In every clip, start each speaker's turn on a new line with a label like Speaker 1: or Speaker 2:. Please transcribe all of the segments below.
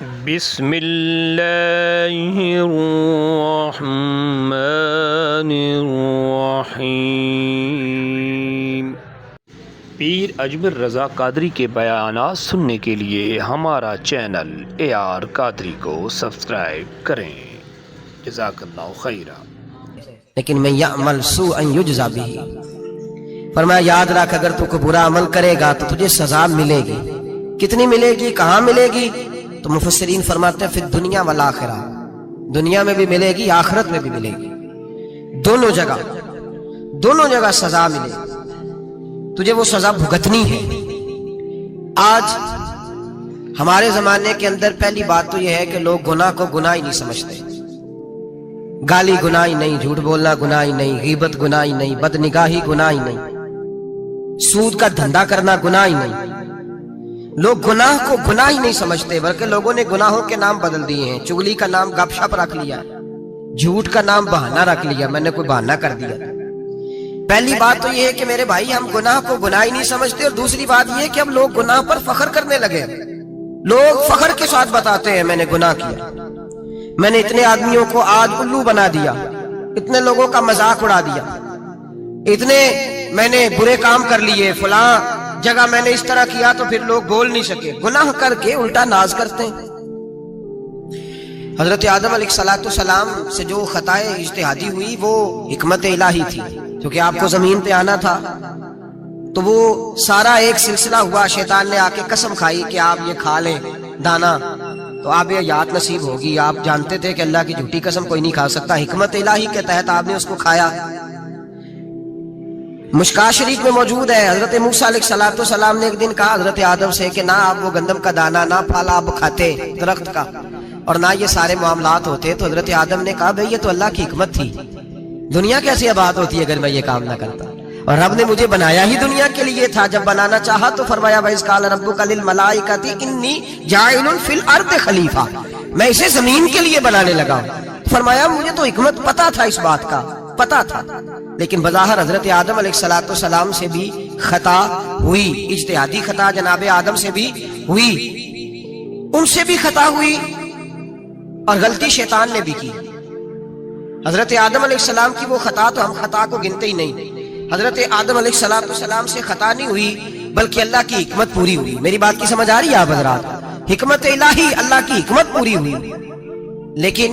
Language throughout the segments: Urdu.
Speaker 1: بسم اللہ الرحمن الرحیم۔ پیر اجمل رضا قادری کے بیانات سننے کے لیے ہمارا چینل AR قادری کو سبسکرائب کریں۔ جزاک اللہ خیرا۔
Speaker 2: لیکن میں یعمل سوءا یجزا بہ، فرمایا یاد رکھ اگر تو کوئی برا عمل کرے گا تو تجھے سزا ملے گی۔ کتنی ملے گی، کہاں ملے گی؟ تو مفسرین فرماتے ہیں فی الدنیا والآخرہ، دنیا میں بھی ملے گی، آخرت میں بھی ملے گی، دونوں جگہ سزا ملے گی، تجھے وہ سزا بھگتنی ہے۔ آج ہمارے زمانے کے اندر پہلی بات تو یہ ہے کہ لوگ گناہ کو گناہ ہی نہیں سمجھتے۔ گالی گناہ ہی نہیں، جھوٹ بولنا گناہ ہی نہیں، غیبت گناہ ہی نہیں، بد نگاہی گناہ ہی نہیں، سود کا دھندا کرنا گناہ ہی نہیں۔ لوگ گناہ کو گناہ ہی نہیں سمجھتے، بلکہ لوگوں نے گناہوں کے نام بدل دیے ہیں۔ چغلی کا نام گپ شپ رکھ لیا، جھوٹ کا نام بہانہ رکھ لیا، میں نے کوئی بہانہ کر دیا۔ پہلی بات تو یہ ہے کہ میرے بھائی ہم گناہ کو گناہ ہی نہیں سمجھتے، اور دوسری بات یہ کہ اب لوگ گناہ پر فخر کرنے لگے۔ لوگ فخر کے ساتھ بتاتے ہیں میں نے گناہ کیا، میں نے اتنے آدمیوں کو آج الو بنا دیا، اتنے لوگوں کا مذاق اڑا دیا، اتنے میں نے برے کام کر لیے، فلاں جگہ میں نے اس طرح کیا تو پھر لوگ بول نہیں سکے۔ گناہ کر کے الٹا ناز کرتے ہیں۔ حضرت آدم علیہ السلام سے جو خطائے اجتہادی ہوئی وہ حکمت الہی تھی، کیونکہ آپ کو زمین پہ آنا تھا، تو وہ سارا ایک سلسلہ ہوا۔ شیطان نے آ کے قسم کھائی کہ آپ یہ کھا لیں دانا تو آپ یہ یاد نصیب ہوگی۔ آپ جانتے تھے کہ اللہ کی جھوٹی قسم کوئی نہیں کھا سکتا، حکمت الہی کے تحت آپ نے اس کو کھایا۔ مشکاہ شریف میں موجود ہے، حضرت موسیٰ علیہ السلام نے ایک دن کہا حضرت آدم سے کہ نہ آپ وہ گندم کا دانا، نہ پھل آپ کھاتے درخت کا، اور نہ یہ سارے معاملات ہوتے۔ تو حضرت آدم نے کہا بھئی یہ تو اللہ کی حکمت تھی، دنیا کیسے آباد ہوتی اگر میں یہ کام نہ کرتا، اور رب نے مجھے بنایا ہی دنیا کے لیے تھا۔ جب بنانا چاہا تو فرمایا وَإِذْ قَالَ رَبُّكَ لِلْمَلَائِكَةِ إِنِّي جَاعِلٌ فِي الْأَرْضِ خَلِيفَةً، میں اسے زمین کے لیے بنانے لگا۔ فرمایا مجھے تو حکمت پتا تھا، اس بات کا پتا تھا، لیکن بظاہر حضرت آدم علیہ السلام سے بھی خطا ہوئی، اجتہادی خطا جناب آدم سے بھی ہوئی، ان سے بھی خطا ہوئی، اور غلطی شیطان نے بھی کی۔ حضرت آدم علیہ السلام کی وہ خطا تو ہم خطا کو گنتے ہی نہیں۔ حضرت آدم علیہ السلام سے خطا نہیں ہوئی بلکہ اللہ کی حکمت پوری ہوئی۔ میری بات کی سمجھ آ رہی ہے آپ حضرات؟ حکمت الہی، اللہ کی حکمت پوری ہوئی۔ لیکن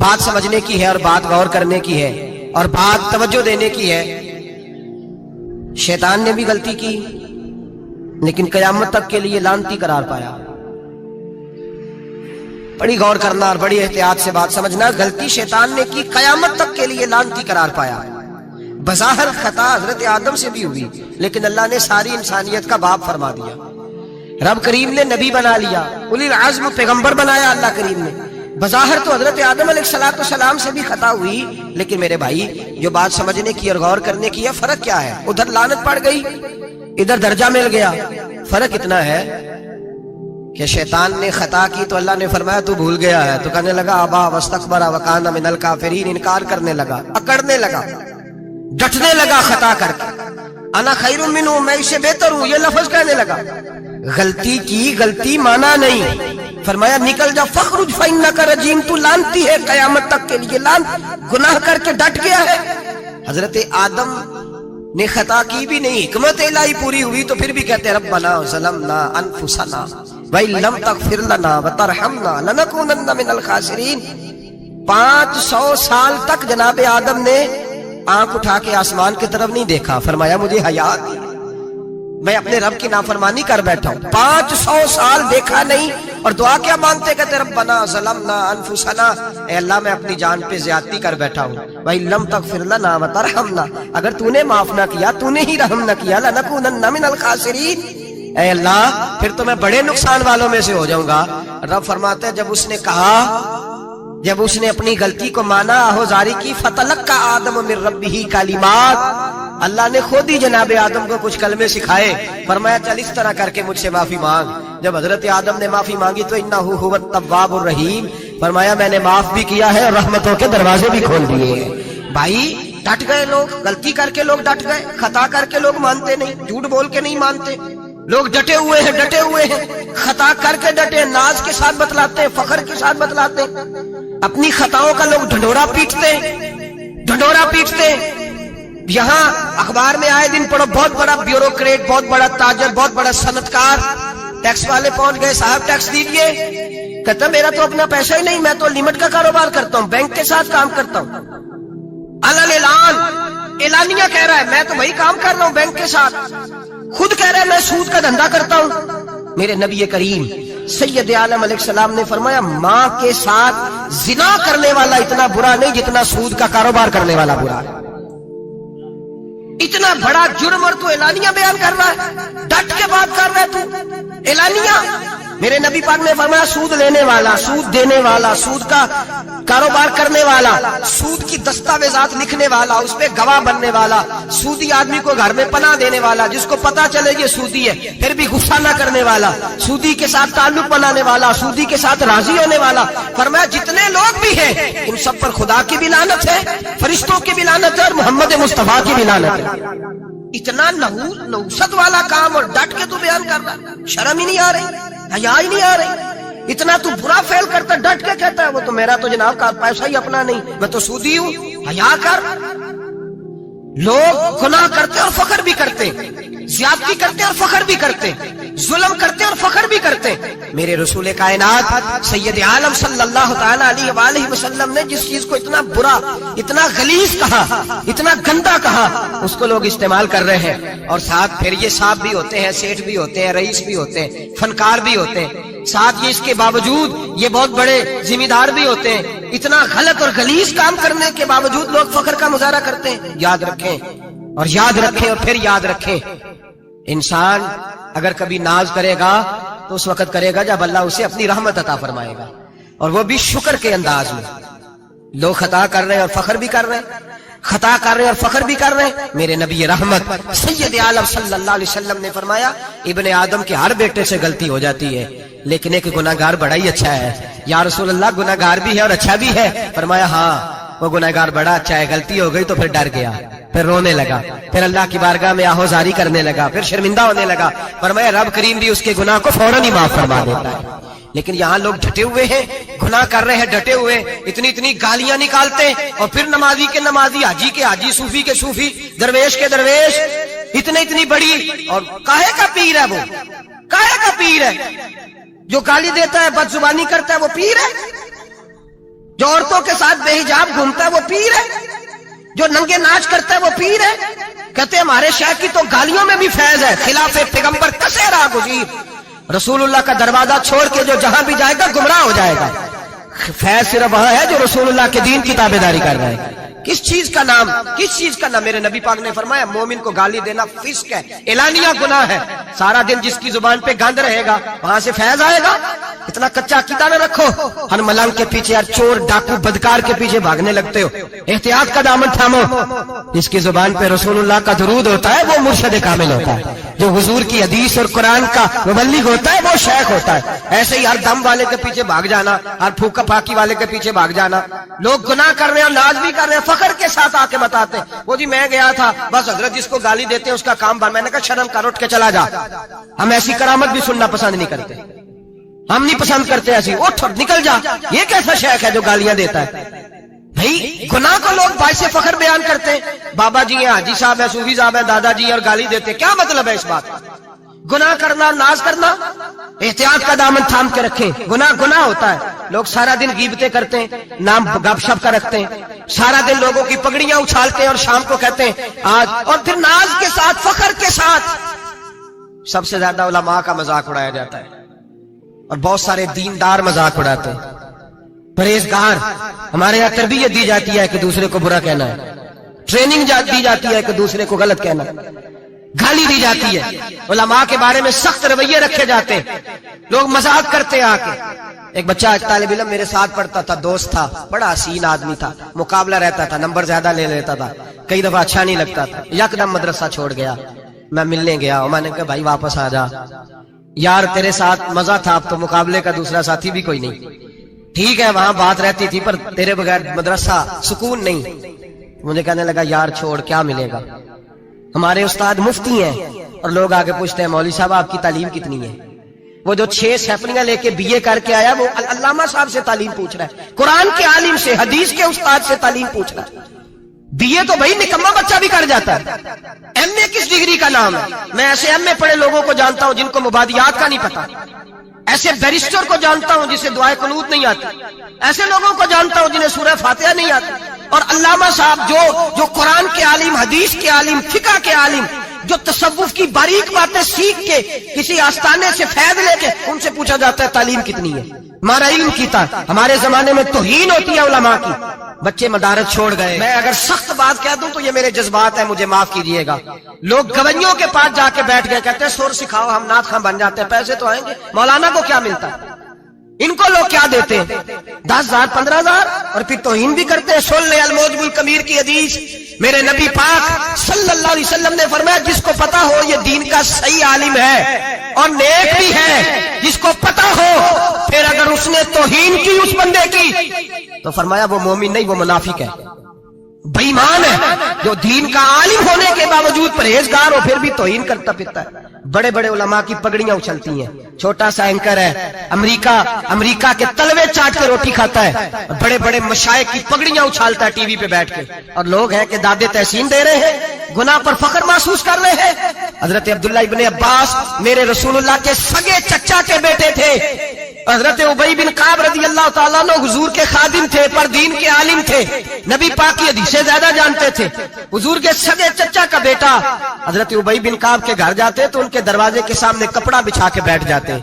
Speaker 2: بات سمجھنے کی ہے، اور بات غور کرنے کی ہے، اور بات توجہ دینے کی ہے۔ شیطان نے بھی غلطی کی لیکن قیامت تک کے لیے لعنتی قرار پایا۔ بڑی غور کرنا اور بڑی احتیاط سے بات سمجھنا۔ غلطی شیطان نے کی، قیامت تک کے لیے لعنتی قرار پایا۔ بظاہر خطا حضرت آدم سے بھی ہوئی، لیکن اللہ نے ساری انسانیت کا باپ فرما دیا۔ رب کریم نے نبی بنا لیا، اولی العزم پیغمبر بنایا اللہ کریم نے۔ بظاہر تو حضرت آدم علیہ السلام سے بھی خطا ہوئی، لیکن میرے بھائی جو بات سمجھنے کی اور غور کرنے کی ہے، فرق کیا ہے؟ ادھر لعنت پڑ گئی، ادھر درجہ مل گیا۔ فرق اتنا ہے کہ شیطان نے خطا کی تو اللہ نے فرمایا تو بھول گیا ہے، تو کہنے لگا ابا واستکبر وکان من الکافرین، انکار کرنے لگا، اکڑنے لگا، ڈٹنے لگا خطا کر کے۔ انا خیر منہ، میں اسے بہتر ہوں، یہ لفظ کہنے لگا۔ غلطی کی، غلطی مانا نہیں، فرمایا نکل جا فخرج فإنک رجیم، تو لعنتی ہے قیامت تک کے لیے، لعن گناہ کر کے ڈٹ گیا ہے۔ حضرت آدم نے خطا کی بھی نہیں، حکمت الہی پوری ہوئی، تو پھر بھی کہتے ربنا ظلمنا انفسنا وَإِن لَمْ تَغْفِرْ لَنَا وَتَرْحَمْنَا لَنَكُونَنَّ مِنَ الْخَاسِرِينَ۔ 500 سال تک جناب آدم نے آنکھ اٹھا کے آسمان کی طرف نہیں دیکھا، فرمایا مجھے حیا آتی ہے، میں اپنے رب کی نافرمانی کر بیٹھا ہوں۔ 500 سال دیکھا نہیں، اور دعا کیا مانگتے؟ کہتے ربنا ظلمنا انفسنا، اے اللہ میں اپنی جان پہ زیادتی کر بیٹھا ہوں۔ وَإِن لَمْ تَغْفِرْ لَنَا وَتَرْحَمْنَا، اگر تو نے معاف نہ کیا، تو نے ہی رحم نہ کیا، لَنَكُونَنَّ مِنَ الْخَاسِرِينَ، اے اللہ پھر تو میں بڑے نقصان والوں میں سے ہو جاؤں گا۔ رب فرماتا ہے جب اس نے کہا، جب اس نے اپنی غلطی کو مانا، آہوزاری کی، فَتَلَقَّى آدَمُ مِن رَبِّهِ كَلِمَاتٍ، اللہ نے خود ہی جناب آدم کو کچھ کلمے سکھائے، فرمایا چل اس طرح کر کے مجھ سے معافی مانگ۔ جب حضرت آدم نے معافی مانگی تو اِنَّهُ هُوَ التَّوَّابُ الرَّحِيمُ، فرمایا میں نے معاف بھی کیا ہے اور رحمتوں کے دروازے بھی کھول دیے۔ بھائی ڈٹ گئے لوگ، غلطی کر کے لوگ ڈٹ گئے، خطا کر کے لوگ مانتے نہیں، جھوٹ بول کے نہیں مانتے، لوگ ڈٹے ہوئے ہیں خطا کر کے ڈٹے، ناز کے ساتھ بتلاتے ہیں، فخر کے ساتھ بتلاتے ہیں، اپنی خطاؤں کا لوگ ڈھنڈورا پیٹتے ہیں۔ یہاں اخبار میں آئے دن پڑھو، بہت بڑا بیوروکریٹ، بہت بڑا تاجر، بہت بڑا صنعتکار، ٹیکس والے پہنچ گئے، صاحب ٹیکس دیجیے، کہتا میرا تو اپنا پیسہ ہی نہیں، میں تو لمٹ کا کاروبار کرتا ہوں، بینک کے ساتھ کام کرتا ہوں، اعلانیہ کہہ رہا ہے میں تو وہی کام کر رہا ہوں بینک کے ساتھ، خود کہہ رہا ہے میں سود کا دھندا کرتا ہوں۔ میرے نبی کریم سید عالم علیہ السلام نے فرمایا ماں کے ساتھ زنا کرنے والا اتنا برا نہیں جتنا سود کا کاروبار کرنے والا برا ہے۔ اتنا بڑا جرم اور تو اعلانیہ بیان کر رہا ہے، ڈٹ کے بات کر رہا ہے تو اعلانیہ۔ میرے نبی پاک نے فرمایا سود لینے والا، سود دینے والا، سود کا کاروبار کرنے والا، سود کی دستاویزات لکھنے والا، اس پہ گواہ بننے والا، سودی آدمی کو گھر میں پناہ دینے والا، جس کو پتا چلے یہ سودی ہے پھر بھی غصہ نہ کرنے والا، سودی کے ساتھ تعلق بنانے والا، سودی کے ساتھ راضی ہونے والا۔ فرمایا جتنے لوگ بھی ہیں ان سب پر خدا کی بھی لعنت ہے، فرشتوں کی بھی لعنت ہے، اور محمد مصطفیٰ کی بھی لعنت ہے۔ اتنا نحوست والا کام اور ڈٹ کے تو بیان کر رہا، شرم ہی نہیں آ رہی، حیا ہی نہیں آ رہی، اتنا تو برا فیل کرتا، ڈٹ کے کہتا ہے وہ تو میرا تو جناب کا پیسہ ہی اپنا نہیں، میں تو سودی ہوں، حیا کر۔ لوگ گناہ کرتے اور فخر بھی کرتے، زیادتی کرتے اور فخر بھی کرتے، ظلم کرتے اور فخر بھی کرتے۔ میرے رسول کائنات سید عالم صلی اللہ تعالی علیہ وآلہ وسلم نے جس چیز کو اتنا برا، اتنا غلیظ کہا، اتنا گندا کہا، اس کو لوگ استعمال کر رہے ہیں، اور ساتھ پھر یہ صاحب بھی ہوتے ہیں، سیٹھ بھی ہوتے ہیں، رئیس بھی ہوتے ہیں، فنکار بھی ہوتے ہیں، ساتھ یہ اس کے باوجود یہ بہت بڑے ذمہ دار بھی ہوتے ہیں۔ اتنا غلط اور غلیظ کام کرنے کے باوجود لوگ فخر کا مظاہرہ کرتے ہیں۔ یاد رکھیں اور یاد رکھیں اور پھر یاد رکھیں، انسان اگر کبھی ناز کرے گا تو اس وقت کرے گا جب اللہ اسے اپنی رحمت عطا فرمائے گا، اور وہ بھی شکر کے انداز میں۔ لوگ خطا کر رہے ہیں اور فخر بھی کر رہے ہیں، خطا کر رہے ہیں اور فخر بھی کر رہے ہیں۔ میرے نبی رحمت سید عالم صلی اللہ علیہ وسلم نے فرمایا ابن آدم کے ہر بیٹے سے غلطی ہو جاتی ہے، لیکن ایک گناہگار بڑا ہی اچھا ہے۔ یا رسول اللہ گناہگار بھی ہے اور اچھا بھی ہے؟ فرمایا ہاں وہ گناہگار بڑا اچھا ہے، غلطی ہو گئی تو پھر ڈر گیا، پھر رونے لگا، پھر اللہ کی بارگاہ میں آہوزاری کرنے لگا، پھر شرمندہ ہونے لگا۔ فرمایا رب کریم بھی اس کے گناہ کو فوراً ہی معاف فرما دیتا ہے۔ لیکن یہاں لوگ ڈٹے ہوئے ہیں، گناہ کر رہے ہیں ڈٹے ہوئے، اتنی گالیاں نکالتے ہیں، اور پھر نمازی کے نمازی، حاجی کے حاجی، صوفی کے صوفی، درویش کے درویش، اتنی بڑی، اور کاہے کا پیر ہے وہ؟ کاہے کا پیر ہے؟ جو گالی دیتا ہے، بد زبانی کرتا ہے، وہ پیر ہے؟ جو عورتوں کے ساتھ بے حجاب گھومتا ہے وہ پیر ہے؟ جو ننگے ناچ کرتا ہے وہ پیر ہے؟ کہتے ہیں ہمارے شیخ کی تو گالیوں میں بھی فیض ہے، خلاف پیغمبر کسے راہ گزیر، رسول اللہ کا دروازہ چھوڑ کے جو جہاں بھی جائے گا گمراہ ہو جائے گا۔ فیض صرف وہاں ہے جو رسول اللہ کے دین کی تابعداری کر رہا ہے۔ کس چیز کا نام، کس چیز کا نام؟ میرے نبی پاک نے فرمایا مومن کو گالی دینا فسق ہے، اعلانیہ گناہ ہے۔ سارا دن جس کی زبان پہ گند رہے گا وہاں سے فیض آئے گا؟ اتنا کچا عقیدہ نہ رکھو، ہر ملنگ کے پیچھے، ہر چور ڈاکو بدکار کے پیچھے بھاگنے لگتے ہو۔ احتیاط کا دامن تھامو۔ جس کی زبان پہ رسول اللہ کا درود ہوتا ہے وہ مرشد کامل ہوتا ہے، جو حضور کی حدیث اور قرآن کا مبلغ ہوتا ہے وہ شیخ ہوتا ہے۔ ایسے ہی ہر دم والے کے پیچھے بھاگ جانا، ہر پھوکا پھاکی والے کے پیچھے بھاگ جانا۔ لوگ گناہ کر رہے ہیں، ناز بھی کر رہے ہیں، فخر کے ساتھ آ کے بتاتے ہیں وہ جی میں گیا تھا، بس حضرت جس کو گالی دیتے ہیں اس کا کام بن۔ میں نے کہا شرم کر، اٹھ کے چلا جا۔ ہم ایسی کرامت بھی سننا پسند نہیں کرتے، ہم نہیں پسند کرتے ایسی، اٹھ اور نکل جا۔ یہ کیسا شیخ ہے جو گالیاں دیتا ہے؟ بھائی گناہ کو لوگ باعث فخر بیان کرتے ہیں، بابا جی ہیں، حاجی صاحب ہیں، صوفی صاحب ہیں، دادا جی اور گالی دیتے ہیں۔ کیا مطلب ہے اس بات کا؟ گناہ کرنا، ناز کرنا، احتیاط کا دامن تھام کے رکھیں۔ گناہ ہوتا ہے۔ لوگ سارا دن غیبتیں کرتے ہیں، نام گپ شپ کا رکھتے ہیں، سارا دن لوگوں کی پگڑیاں اچھالتے ہیں اور شام کو کہتے ہیں آج، اور پھر ناز کے ساتھ، فخر کے ساتھ۔ سب سے زیادہ علماء کا مذاق اڑایا جاتا ہے، اور بہت سارے دیندار مذاق اڑاتے ہیں، پرہیزگار۔ ہمارے یہاں تربیت دی جاتی ہے کہ دوسرے کو برا کہنا ہے، ٹریننگ دی جاتی ہے کہ دوسرے کو غلط کہنا ہے، گالی دی جاتی ہے، علماء کے بارے میں سخت رویے رکھے جاتے ہیں، لوگ مذاق کرتے ہیں آ کے۔ ایک بچہ آج طالب علم میرے ساتھ پڑھتا تھا، دوست تھا، بڑا حسین آدمی تھا، مقابلہ رہتا تھا، نمبر زیادہ لے لیتا تھا، کئی دفعہ اچھا نہیں لگتا تھا، یکدم مدرسہ چھوڑ گیا۔ میں ملنے گیا، میں نے کہا بھائی واپس آ جا یار، تیرے ساتھ مزہ تھا، اب تو مقابلے کا دوسرا ساتھی بھی کوئی نہیں۔ ٹھیک ہے وہاں بات رہتی تھی، پر تیرے بغیر مدرسہ سکون نہیں۔ مجھے کہنے لگا یار چھوڑ، کیا ملے گا؟ ہمارے استاد مفتی ہیں اور لوگ آگے پوچھتے ہیں مولوی صاحب آپ کی تعلیم کتنی ہے؟ وہ جو 6 سیپلیاں لے کے BA کر کے آیا وہ علامہ صاحب سے تعلیم پوچھ رہا ہے، قرآن کے عالم سے، حدیث کے استاد سے تعلیم پوچھ رہا ہے۔ BA تو بھائی نکما بچہ بھی کر جاتا ہے، MA کس ڈگری کا نام ہے؟ میں ایسے MA پڑھے لوگوں کو جانتا ہوں جن کو مبادیات کا نہیں پتا، ایسے بیرسٹر کو جانتا ہوں جسے دعائے قنوت نہیں آتی، ایسے لوگوں کو جانتا ہوں جنہیں سورہ فاتحہ نہیں آتی، اور علامہ صاحب جو قرآن کے عالم، حدیث کے عالم، فقہ کے عالم، جو تصوف کی باریک باتیں سیکھ کے کسی آستانے سے فیض لے کے ان سے پوچھا جاتا ہے تعلیم کتنی ہے؟ ہمارا علم کیتا، ہمارے زمانے میں توہین ہوتی ہے علماء کی، بچے مدارس چھوڑ گئے۔ میں اگر سخت بات کہہ دوں تو یہ میرے جذبات ہیں، مجھے معاف کیجئے گا۔ لوگ گویوں کے پاس جا کے بیٹھ گئے، کہتے ہیں سور سکھاؤ، ہم نعت خواں بن جاتے ہیں، پیسے تو آئیں گے۔ مولانا کو کیا ملتا ہے؟ ان کو لوگ کیا دیتے ہیں؟ 10,000 15,000، اور پھر توہین بھی کرتے ہیں۔ سن لے الموجب الکبیر کی حدیث، میرے نبی پاک صلی اللہ علیہ وسلم نے فرمایا جس کو پتا ہو یہ دین کا صحیح عالم ہے اور نیک بھی ہے، جس کو پتا ہو، پھر اگر اس نے توہین کی اس بندے کی تو فرمایا وہ مومن نہیں، وہ منافق ہے، بے ایمان ہے، جو دین کا عالم ہونے کے باوجود پرہیزگار ہو پھر بھی توہین کرتا پھرتا ہے۔ بڑے بڑے علماء کی پگڑیاں اچھلتی ہیں، چھوٹا سا اینکر ہے امریکہ کے تلوے چاٹ کے روٹی کھاتا ہے، بڑے بڑے مشائخ کی پگڑیاں اچھالتا ہے ٹی وی پہ بیٹھ کے، اور لوگ ہیں کہ دادے تحسین دے رہے ہیں، گناہ پر فخر محسوس کر رہے ہیں۔ حضرت عبداللہ ابن عباس میرے رسول اللہ کے سگے چچا کے بیٹے تھے، حضرت ابی بن کعب رضی اللہ تعالیٰ عنہ حضور کے خادم تھے، پر دین کے عالم تھے، نبی پاک کی حدیثیں زیادہ جانتے تھے۔ حضور کے سگے چچا کا بیٹا حضرت ابی بن کعب کے گھر جاتے تو ان کے دروازے کے سامنے کپڑا بچھا کے بیٹھ جاتے۔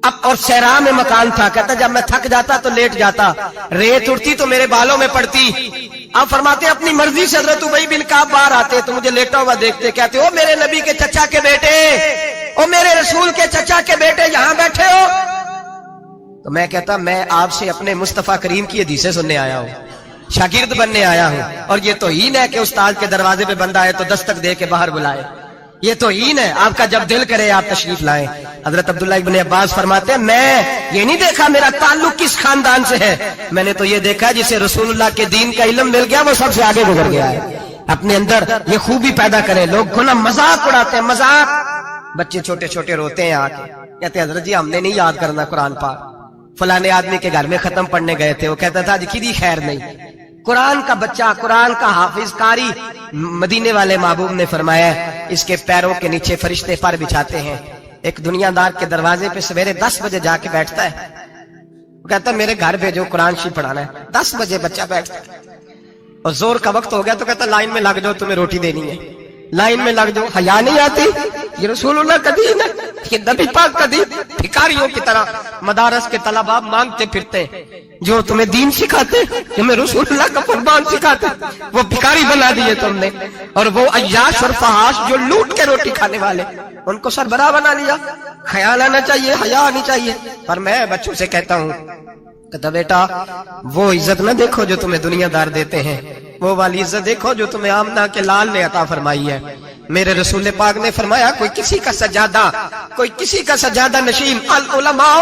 Speaker 2: اب اور صحرا میں مکان تھا، کہتا جب میں تھک جاتا تو لیٹ جاتا، ریت اڑتی تو میرے بالوں میں پڑتی۔ اب فرماتے اپنی مرضی سے حضرت ابی بن کعب باہر آتے تو مجھے لیٹا ہوا دیکھتے، کہتے او میرے نبی کے چچا کے بیٹے، او میرے رسول کے چچا کے بیٹے یہاں بیٹھے ہو؟ تو میں کہتا میں آپ سے اپنے مصطفیٰ کریم کی حدیثیں سننے آیا ہوں، شاگرد بننے آیا ہوں، اور یہ توہین ہے کہ استاد کے دروازے پہ بندہ ہے تو دستک دے کے باہر بلائے، یہ توہین ہے۔ آپ کا جب دل کرے آپ تشریف لائیں۔ حضرت عبداللہ ابن عباس فرماتے ہیں میں یہ نہیں دیکھا میرا تعلق کس خاندان سے ہے، میں نے تو یہ دیکھا جسے رسول اللہ کے دین کا علم مل گیا وہ سب سے آگے گزر گیا ہے۔ اپنے اندر یہ خوبی پیدا کریں۔ لوگ گناہ مذاق اڑاتے ہیں، مذاق، بچے چھوٹے چھوٹے روتے ہیں آ کے، کہتے ہیں حضرت جی ہم نے نہیں یاد کرنا قرآن پاک، فلانے آدمی کے گھر میں ختم پڑھنے گئے تھے، وہ کہتا تھا جی کدی خیر نہیں۔ قرآن کا بچہ، قرآن کا حافظ قاری، مدینے والے محبوب نے فرمایا اس کے پیروں کے نیچے فرشتے پر بچھاتے ہیں۔ ایک دنیا دار کے دروازے پہ سویرے 10 بجے جا کے بیٹھتا ہے، وہ کہتا ہے میرے گھر بھیجو قرآن شریف پڑھانا ہے۔ 10 بجے بچہ بیٹھتا ہے، اور زور کا وقت ہو گیا تو کہتا لائن میں لگ جاؤ تمہیں روٹی دینی ہے، لائن میں لگ جاؤ۔ حیا نہیں آتی؟ یہ رسول اللہ کا دین ہے، یہ نبی پاک کا دین۔ بھکاریوں کی طرح مدارس کے طلباء مانگتے پھرتے ہیں، جو تمہیں دین سکھاتے، تمہیں رسول اللہ کا فرمان سکھاتے، وہ بھکاری بنا دیے تم نے، اور وہ عیاش اور فحاش جو لوٹ کے روٹی کھانے والے ان کو سربراہ بنا لیا۔ خیال آنا چاہیے، حیا آنی چاہیے۔ پر میں بچوں سے کہتا ہوں، کہتا بیٹا وہ عزت نہ دیکھو جو تمہیں دنیا دار دیتے ہیں، وہ والی عزت دیکھو جو تمہیں آمنہ کے لال نے عطا فرمائی ہے۔ میرے رسول پاک نے فرمایا کوئی کسی کا سجادہ نشین، العلماء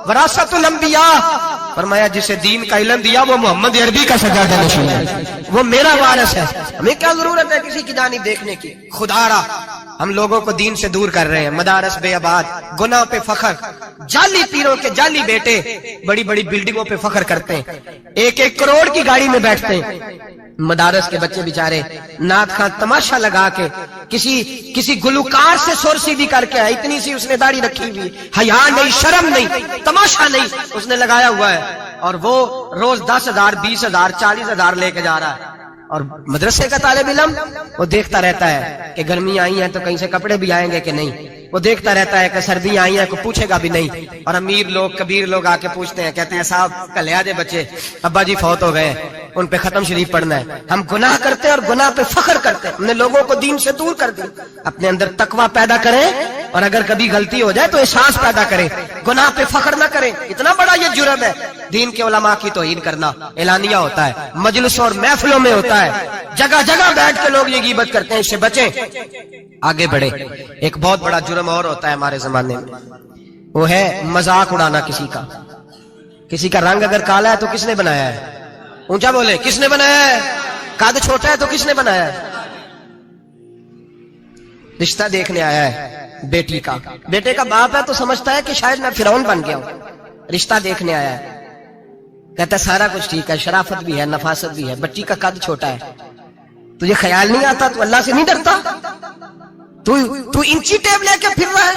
Speaker 2: وراثت الانبیاء، فرمایا جسے دین کا علم دیا وہ محمد عربی کا سجادہ نشین ہے، وہ میرا وارث ہے۔ ہمیں کیا ضرورت ہے کسی کی جانب دیکھنے کی؟ خدا را ہم لوگوں کو دین سے دور کر رہے ہیں، مدارس بے آباد، گناہ پہ فخر، جعلی پیروں کے جعلی بیٹے بڑی بڑی بلڈنگوں پہ فخر کرتے ہیں، 1-1 کروڑ کی گاڑی میں بیٹھتے ہیں۔ مدارس کے بچے بیچارے نعت خان تماشا لگا کے کسی گلوکار سے سر سیدھی کر کے آئے، اتنی سی اس نے داڑھی رکھی ہوئی، حیا نہیں، شرم نہیں، تماشا نہیں، اس نے لگایا ہوا ہے، اور وہ روز 10,000 20,000 40,000 لے کے جا رہا ہے۔ اور مدرسے کا طالب علم وہ دیکھتا رہتا ہے کہ گرمی آئی ہیں تو کہیں سے کپڑے بھی آئیں گے کہ نہیں، وہ دیکھتا رہتا ہے کہ سردیاں آئی ہیں کو پوچھے گا بھی نہیں۔ اور امیر لوگ، کبیر لوگ آ کے پوچھتے ہیں، کہتے ہیں صاحب کل لے آجے بچے، ابا جی فوت ہو گئے، ان پہ ختم شریف پڑھنا ہے۔ ہم گناہ کرتے ہیں اور گناہ پہ فخر کرتے ہیں، ہم نے لوگوں کو دین سے دور کر دیا۔ اپنے اندر تقویٰ پیدا کریں، اور اگر کبھی غلطی ہو جائے تو احساس پیدا کریں، گناہ پہ فخر نہ کریں۔ اتنا بڑا یہ جرم ہے دین کے علماء کی توہین کرنا، اعلانیہ ہوتا ہے، مجلسوں اور محفلوں میں ہوتا ہے، جگہ جگہ بیٹھ کے لوگ یہ غیبت کرتے ہیں، اس سے بچیں، آگے بڑھیں۔ ایک بہت بڑا جرم اور ہوتا ہے ہمارے زمانے میں، وہ ہے مذاق اڑانا کسی کا۔ کسی کا رنگ اگر کالا ہے تو کس نے بنایا ہے؟ اونچا بولے، کس نے بنایا ہے؟ قد چھوٹا ہے تو کس نے بنایا ہے؟ رشتہ دیکھنے آیا ہے بیٹی کا. بیٹے کا باپ ہے تو سمجھتا ہے کہ شاید میں فرعون بن گیا ہوں. رشتہ دیکھنے آیا ہے. کہتا ہے سارا کچھ ٹھیک ہے, شرافت بھی ہے, نفاست بھی ہے, بچی کا قد چھوٹا ہے. تجھے خیال نہیں آتا, تو اللہ سے نہیں ڈرتا؟ تو انچی ٹیپ لے کے پھر رہا ہے,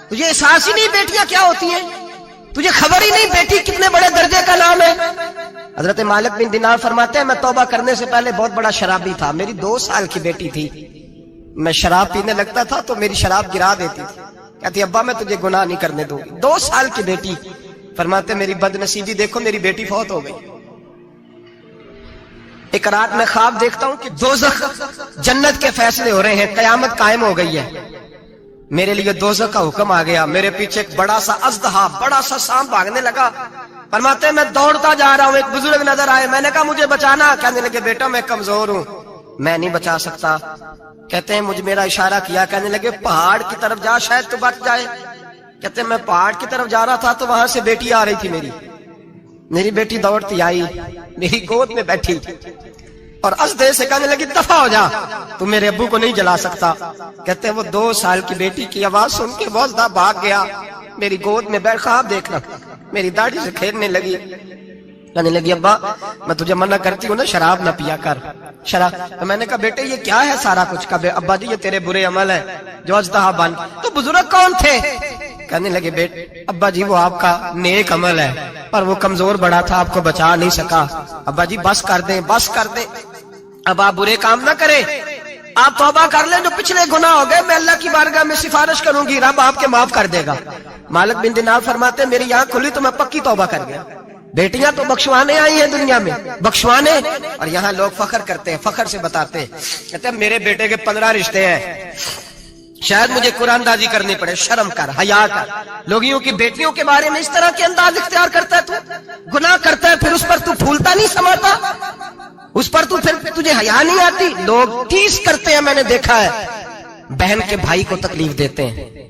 Speaker 2: تجھے احساس ہی نہیں بیٹیاں کیا ہوتی ہیں, تجھے خبر ہی نہیں بیٹی کتنے بڑے درجے کا نام ہے. حضرت مالک بن دینار فرماتے ہیں میں توبہ کرنے سے پہلے بہت بڑا شرابی تھا. میری 2 سال کی بیٹی تھی, میں شراب پینے لگتا تھا تو میری شراب گرا دیتی تھی. کہتی ابا میں تجھے گناہ نہیں کرنے دوں گی. 2 سال کی بیٹی. فرماتے میری بد نصیبی دیکھو, میری بیٹی فوت ہو گئی. ایک رات میں خواب دیکھتا ہوں کہ دوزخ جنت کے فیصلے ہو رہے ہیں, قیامت قائم ہو گئی ہے. میرے لیے دوزخ کا حکم آ گیا. میرے پیچھے ایک بڑا سا اژدہا, بڑا سا سانپ بھاگنے لگا. فرماتے میں دوڑتا جا رہا ہوں, ایک بزرگ نظر آئے. میں نے کہا مجھے بچانا. کہنے لگے بیٹا میں کمزور ہوں, میں نہیں بچا سکتا. کہتے ہیں مجھے میرا اشارہ کیا, کہنے لگے پہاڑ کی طرف جا شاید تو بچ جائے. کہتے ہیں میں پہاڑ کی طرف جا رہا تھا تو وہاں سے بیٹی آ رہی تھی. میری بیٹی دوڑتی آئی, میری گود میں بیٹھی اور ازدے سے کہنے لگی دفع ہو جا, تو میرے ابو کو نہیں جلا سکتا. کہتے ہیں وہ 2 سال کی بیٹی کی آواز سن کے وہ ازدہ بھاگ گیا. میری گود میں بیٹھ خواب دیکھنا, میری داڑھی سے کھیلنے لگی. کہنے لگی ابا میں تجھے منع کرتی ہوں نا شراب نہ پیا کر. شراب. میں نے کہا بیٹے یہ کیا ہے سارا کچھ؟ کہا ابا جی یہ تیرے برے عمل ہے جو اژدہا بن. تو بزرگ کون تھے؟ کہنے لگے بیٹے ابا جی وہ آپ کا نیک عمل ہے, پر وہ کمزور بڑا تھا, آپ کو بچا نہیں سکا. ابا جی بس کر دیں, بس کر دیں, اب آپ برے کام نہ کریں, آپ توبہ کر لیں. جو پچھلے گناہ ہو گئے میں اللہ کی بارگاہ میں سفارش کروں گی, رب آپ کے معاف کر دے گا. مالک بن دینار فرماتے ہیں میری آنکھ کھلی تو میں پکی توبہ کر گیا. بیٹیاں تو بخشوانے آئی ہیں دنیا میں, بخشوانے. اور یہاں لوگ فخر کرتے ہیں, فخر سے بتاتے ہیں, کہتے ہیں میرے بیٹے کے 15 رشتے ہیں, شاید مجھے قرآن دازی کرنی پڑے. شرم کر, حیا کر. لوگوں کی بیٹیوں کے بارے میں اس طرح کے انداز اختیار کرتا ہے, تو گناہ کرتا ہے, پھر اس پر تو پھولتا نہیں سماتا, اس پر تو پھر تجھے حیا نہیں آتی. لوگ ٹیس کرتے ہیں, میں نے دیکھا ہے, بہن کے بھائی کو تکلیف دیتے ہیں,